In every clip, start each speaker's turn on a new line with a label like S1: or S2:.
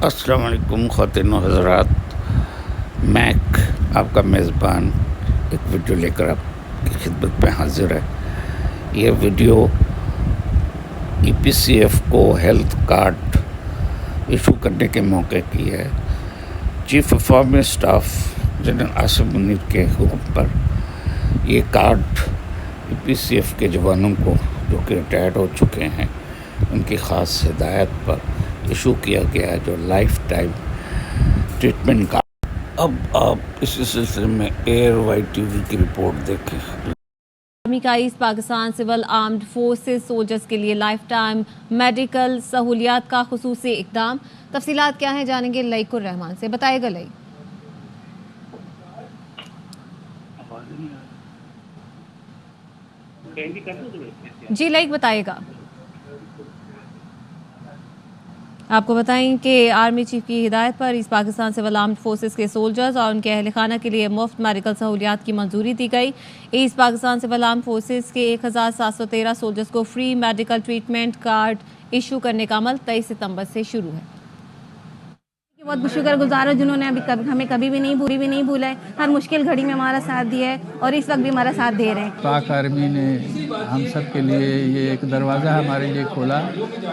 S1: السلام علیکم خواتین و حضرات، میک آپ کا میزبان ایک ویڈیو لے کر آپ کی خدمت میں حاضر ہے۔ یہ ویڈیو ای پی سی ایف کو ہیلتھ کارڈ ایشو کرنے کے موقع کی ہے۔ Chief of army staff general Asim Munir کے حکم پر یہ کارڈ ای پی سی ایف کے جوانوں کو جو کہ ریٹائرڈ ہو چکے ہیں ان کی خاص ہدایت پر ایشو کیا گیا ہے، جو لائف ٹائم ٹریٹمنٹ کا۔ اب آپ اسی سلسلے میں ایئر وائی ٹی وی کی رپورٹ دیکھیں۔
S2: آرمی کا east Pakistan civil armed forces soldiers کے لیے لائف ٹائم میڈیکل سہولیات کا خصوصی اقدام۔ تفصیلات کیا ہیں جانیں گے لائق الرحمان سے، بتائے گا لائق۔ جی لائق بتائے گا۔ آپ کو بتائیں کہ آرمی چیف کی ہدایت پر east Pakistan civil armed forces کے سولجرز اور ان کے اہل خانہ کے لیے مفت میڈیکل سہولیات کی منظوری دی گئی۔ East Pakistan civil armed forces کے 1713 سولجرز کو free medical treatment card issue کرنے کا عمل 23 ستمبر سے شروع ہے۔
S3: بہت شکر گزار ہوں جنہوں نے ہمیں کبھی بھی نہیں بھولا ہے، ہر مشکل گھڑی میں ہمارا ساتھ دیا ہے اور اس وقت بھی ہمارا ساتھ دے رہے ہیں۔
S4: پاک آرمی نے ہم سب کے لیے یہ ایک دروازہ ہمارے لیے کھولا،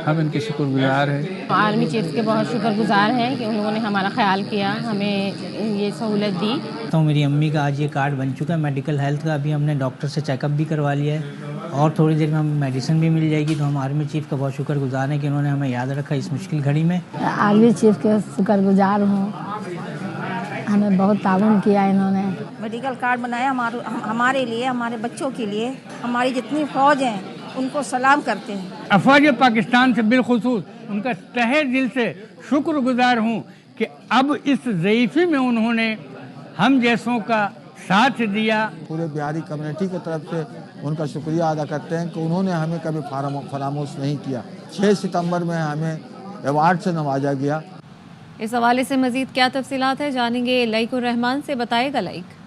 S4: ہم ان کے شکر گزار ہیں۔
S5: آرمی چیف کے بہت شکر گزار ہیں کہ انہوں نے ہمارا خیال کیا، ہمیں یہ سہولت دی۔
S6: تو میری امی کا آج یہ کارڈ بن چکا ہے میڈیکل ہیلتھ کا، ابھی ہم نے ڈاکٹر سے چیک اپ بھی کروا لیا ہے اور تھوڑی دیر میں ہمیں میڈیسن بھی مل جائے گی۔ تو ہم آرمی چیف کا بہت شکر گزار ہیں کہ انہوں نے ہمیں یاد رکھا اس مشکل گھڑی میں۔
S7: آرمی چیف کے شکر گزار ہوں، ہمیں بہت تعاون کیا انہوں نے۔
S3: میڈیکل کارڈ بنایا ہمارے لیے، ہمارے بچوں کے لیے، ہماری جتنی فوج ہیں ان کو سلام کرتے ہیں۔
S8: افواج پاکستان سے بالخصوص ان کا تہہ دل سے شکر گزار ہوں کہ اب اس ضعیفی میں انہوں نے ہم جیسوں کا ساتھ دیا۔
S9: پورے بہاری کمیونٹی کی طرف سے ان کا شکریہ ادا کرتے ہیں کہ انہوں نے ہمیں کبھی فراموش نہیں کیا۔ 6 ستمبر میں ہمیں ایوارڈ سے نوازا گیا۔
S2: اس حوالے سے مزید کیا تفصیلات ہیں جانیں گے لائق الرحمان سے، بتائے گا لائق۔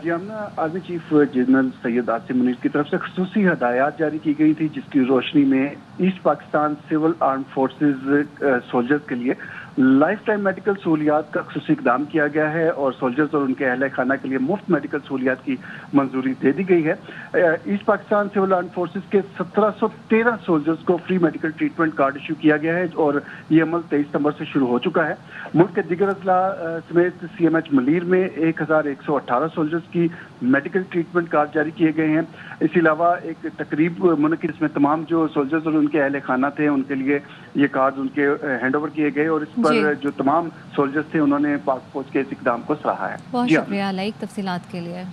S10: جی ہم army chief general Syed Asim Munir کی طرف سے خصوصی ہدایات جاری کی گئی تھی، جس کی روشنی میں east Pakistan civil armed forces soldiers کے لیے لائف ٹائم میڈیکل سہولیات کا خصوصی اقدام کیا گیا ہے اور سولجرز اور ان کے اہل خانہ کے لیے مفت میڈیکل سہولیات کی منظوری دے دی گئی ہے۔ East Pakistan civil armed forces کے 1713 سولجرز کو free medical treatment card issue کیا گیا ہے اور یہ عمل 23 ستمبر سے شروع ہو چکا ہے۔ ملک کے دیگر اضلاع سمیت سی ایم ایچ ملیر میں 1118 سولجرز کی میڈیکل ٹریٹمنٹ کارڈ جاری کیے گئے ہیں۔ اس علاوہ ایک تقریب منعقد جس میں تمام جو سولجرز اور ان کے اہل خانہ تھے ان کے لیے یہ کارڈ ان کے ہینڈ اوور کیے گئے اور اس پر جو تمام سولجرز تھے انہوں نے پاک فوج کے اس اقدام کو سراہا ہے۔
S2: بہت شکریہ لائق تفصیلات کے لیے۔